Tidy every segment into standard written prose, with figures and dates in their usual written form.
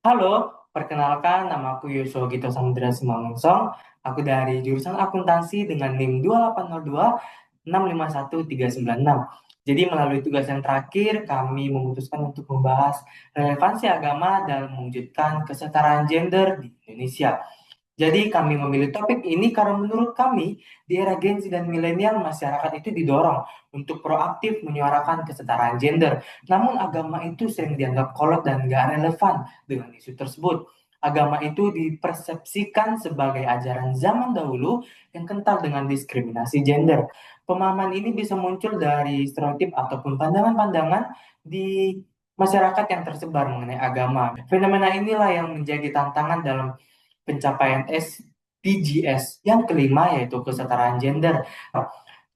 Halo, perkenalkan nama aku Yusuf Gito Samudra Simangunsong. Aku dari jurusan akuntansi dengan NIM 2802651396. Jadi melalui tugas yang terakhir, kami memutuskan untuk membahas relevansi agama dalam mewujudkan kesetaraan gender di Indonesia. Jadi kami memilih topik ini karena menurut kami di era Gen Z dan milenial masyarakat itu didorong untuk proaktif menyuarakan kesetaraan gender. Namun agama itu sering dianggap kolot dan gak relevan dengan isu tersebut. Agama itu dipersepsikan sebagai ajaran zaman dahulu yang kental dengan diskriminasi gender. Pemahaman ini bisa muncul dari stereotip ataupun pandangan-pandangan di masyarakat yang tersebar mengenai agama. Fenomena inilah yang menjadi tantangan dalam pencapaian SDGs yang kelima yaitu kesetaraan gender.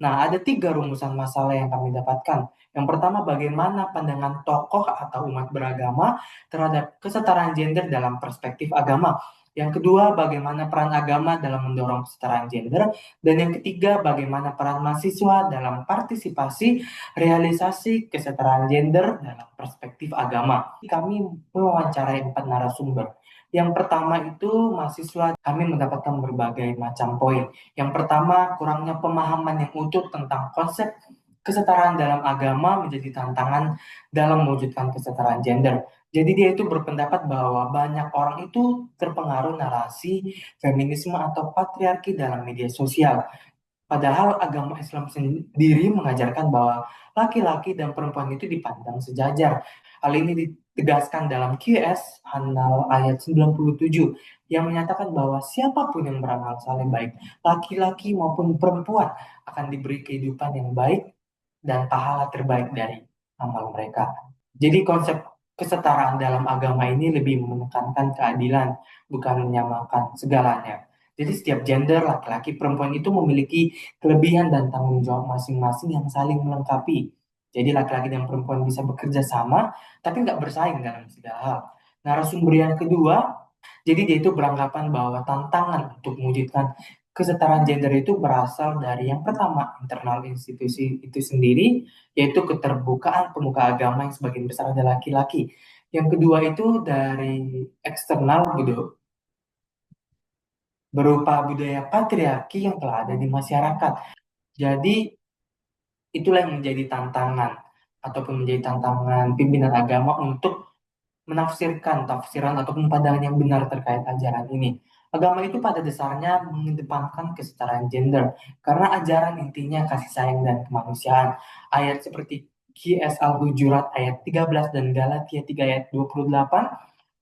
Nah, ada tiga rumusan masalah yang kami dapatkan. Yang pertama, bagaimana pandangan tokoh atau umat beragama terhadap kesetaraan gender dalam perspektif agama. Yang kedua, bagaimana peran agama dalam mendorong kesetaraan gender. Dan yang ketiga, bagaimana peran mahasiswa dalam partisipasi realisasi kesetaraan gender dalam perspektif agama. Kami mewawancarai 4 narasumber. Yang pertama itu mahasiswa kami mendapatkan berbagai macam poin. Yang pertama, kurangnya pemahaman yang utuh tentang konsep kesetaraan dalam agama menjadi tantangan dalam mewujudkan kesetaraan gender. Jadi dia itu berpendapat bahwa banyak orang itu terpengaruh narasi feminisme atau patriarki dalam media sosial. Padahal agama Islam sendiri mengajarkan bahwa laki-laki dan perempuan itu dipandang sejajar. Hal ini ditegaskan dalam QS An-Nahl ayat 97 yang menyatakan bahwa siapapun yang beramal saleh baik, laki-laki maupun perempuan akan diberi kehidupan yang baik dan pahala terbaik dari amal mereka. Jadi konsep kesetaraan dalam agama ini lebih menekankan keadilan, bukan menyamakan segalanya. Jadi setiap gender, laki-laki, perempuan itu memiliki kelebihan dan tanggung jawab masing-masing yang saling melengkapi. Jadi laki-laki dan perempuan bisa bekerja sama, tapi nggak bersaing dalam segala hal. Narasumber yang kedua, jadi dia itu beranggapan bahwa tantangan untuk mewujudkan kesetaraan gender itu berasal dari yang pertama, internal institusi itu sendiri, yaitu keterbukaan pemuka agama yang sebagian besar adalah laki-laki. Yang kedua itu dari eksternal berupa budaya patriarki yang telah ada di masyarakat. Jadi itulah yang menjadi tantangan ataupun menjadi tantangan pimpinan agama untuk menafsirkan tafsiran ataupun pandangan yang benar terkait ajaran ini. Agama itu pada dasarnya mengedepankan kesetaraan gender karena ajaran intinya kasih sayang dan kemanusiaan. Ayat seperti QS Al-Hujurat ayat 13 dan Galatia 3 ayat 28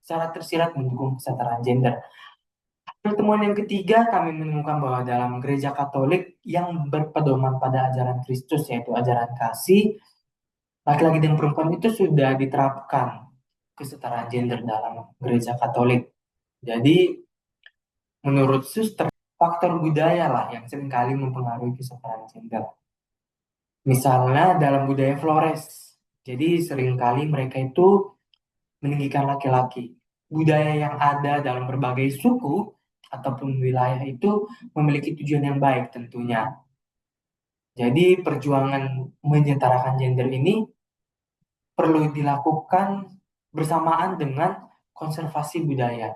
secara tersirat mendukung kesetaraan gender. Pertemuan yang ketiga, kami menemukan bahwa dalam gereja Katolik yang berpedoman pada ajaran Kristus, yaitu ajaran kasih, laki-laki dan perempuan itu sudah diterapkan kesetaraan gender dalam gereja Katolik. Jadi, menurut suster, faktor budaya lah yang seringkali mempengaruhi kesetaraan gender. Misalnya dalam budaya Flores, jadi seringkali mereka itu meninggikan laki-laki. Budaya yang ada dalam berbagai suku ataupun wilayah itu memiliki tujuan yang baik tentunya. Jadi perjuangan menyetarakan gender ini perlu dilakukan bersamaan dengan konservasi budaya.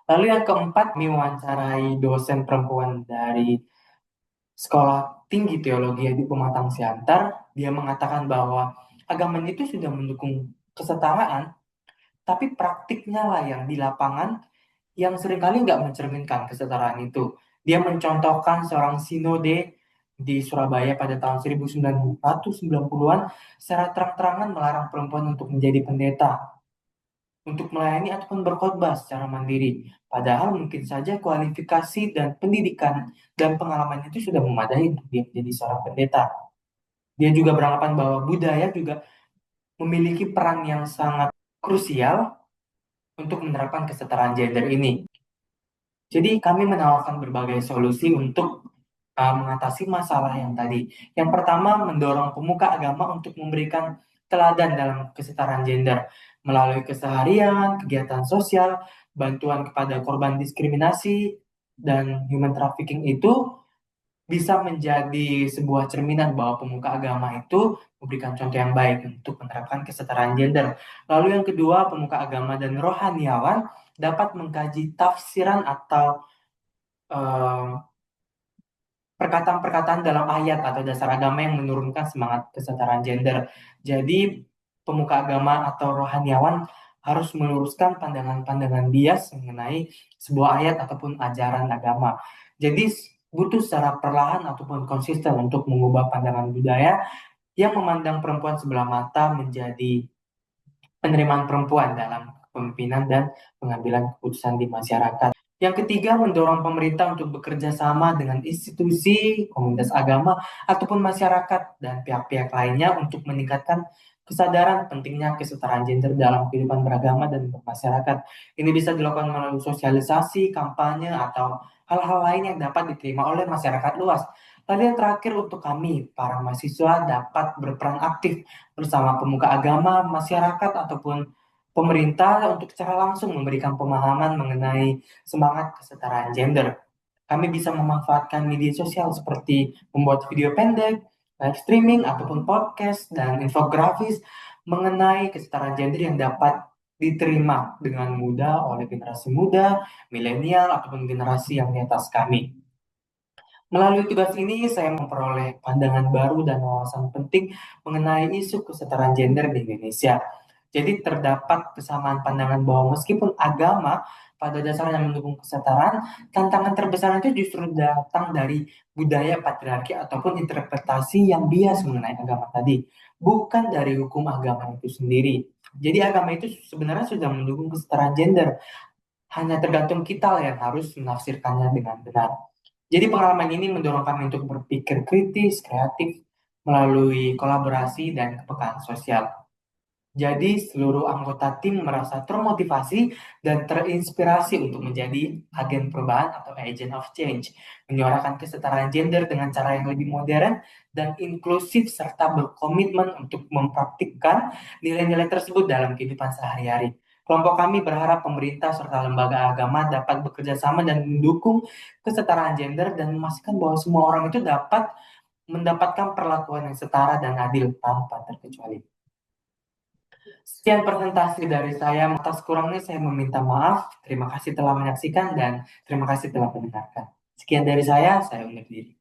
Lalu yang keempat, mewawancarai dosen perempuan dari Sekolah Tinggi Teologi di Pematang Siantar. Dia mengatakan bahwa agama itu sudah mendukung kesetaraan, tapi praktiknya lah yang di lapangan yang seringkali nggak mencerminkan kesetaraan itu. Dia mencontohkan seorang sinode di Surabaya pada tahun 1990-an secara terang-terangan melarang perempuan untuk menjadi pendeta, untuk melayani ataupun berkhotbah secara mandiri. Padahal mungkin saja kualifikasi dan pendidikan dan pengalaman itu sudah memadai untuk dia menjadi seorang pendeta. Dia juga beranggapan bahwa budaya juga memiliki peran yang sangat krusial untuk menerapkan kesetaraan gender ini. Jadi kami menawarkan berbagai solusi untuk mengatasi masalah yang tadi. Yang pertama, mendorong pemuka agama untuk memberikan teladan dalam kesetaraan gender melalui keseharian, kegiatan sosial, bantuan kepada korban diskriminasi dan human trafficking itu bisa menjadi sebuah cerminan bahwa pemuka agama itu memberikan contoh yang baik untuk menerapkan kesetaraan gender. Lalu yang kedua, pemuka agama dan rohaniawan dapat mengkaji tafsiran atau eh, perkataan-perkataan dalam ayat atau dasar agama yang menurunkan semangat kesetaraan gender. Jadi, pemuka agama atau rohaniawan harus meluruskan pandangan-pandangan bias mengenai sebuah ayat ataupun ajaran agama. Jadi, butuh secara perlahan ataupun konsisten untuk mengubah pandangan budaya yang memandang perempuan sebelah mata menjadi penerimaan perempuan dalam kepemimpinan dan pengambilan keputusan di masyarakat. Yang ketiga, mendorong pemerintah untuk bekerja sama dengan institusi, komunitas agama, ataupun masyarakat dan pihak-pihak lainnya untuk meningkatkan kesadaran pentingnya kesetaraan gender dalam kehidupan beragama dan bermasyarakat. Ini bisa dilakukan melalui sosialisasi, kampanye, atau hal-hal lain yang dapat diterima oleh masyarakat luas. Lalu yang terakhir untuk kami, para mahasiswa dapat berperan aktif bersama pemuka agama, masyarakat, ataupun pemerintah untuk secara langsung memberikan pemahaman mengenai semangat kesetaraan gender. Kami bisa memanfaatkan media sosial seperti membuat video pendek, live streaming, ataupun podcast dan infografis mengenai kesetaraan gender yang dapat diterima dengan mudah oleh generasi muda, milenial, ataupun generasi yang di atas kami. Melalui tugas ini, saya memperoleh pandangan baru dan wawasan penting mengenai isu kesetaraan gender di Indonesia. Jadi terdapat kesamaan pandangan bahwa meskipun agama pada dasarnya mendukung kesetaraan, tantangan terbesar itu justru datang dari budaya patriarki ataupun interpretasi yang bias mengenai agama tadi, bukan dari hukum agama itu sendiri. Jadi agama itu sebenarnya sudah mendukung kesetaraan gender, hanya tergantung kita yang harus menafsirkannya dengan benar. Jadi pengalaman ini mendorong kami untuk berpikir kritis, kreatif, melalui kolaborasi dan kepekaan sosial. Jadi seluruh anggota tim merasa termotivasi dan terinspirasi untuk menjadi agen perubahan atau agent of change, menyuarakan kesetaraan gender dengan cara yang lebih modern dan inklusif serta berkomitmen untuk mempraktikkan nilai-nilai tersebut dalam kehidupan sehari-hari. Kelompok kami berharap pemerintah serta lembaga agama dapat bekerja sama dan mendukung kesetaraan gender dan memastikan bahwa semua orang itu dapat mendapatkan perlakuan yang setara dan adil tanpa terkecuali. Sekian presentasi dari saya. Atas kurangnya saya meminta maaf. Terima kasih telah menyaksikan dan terima kasih telah mendengarkan. Sekian dari saya undur diri.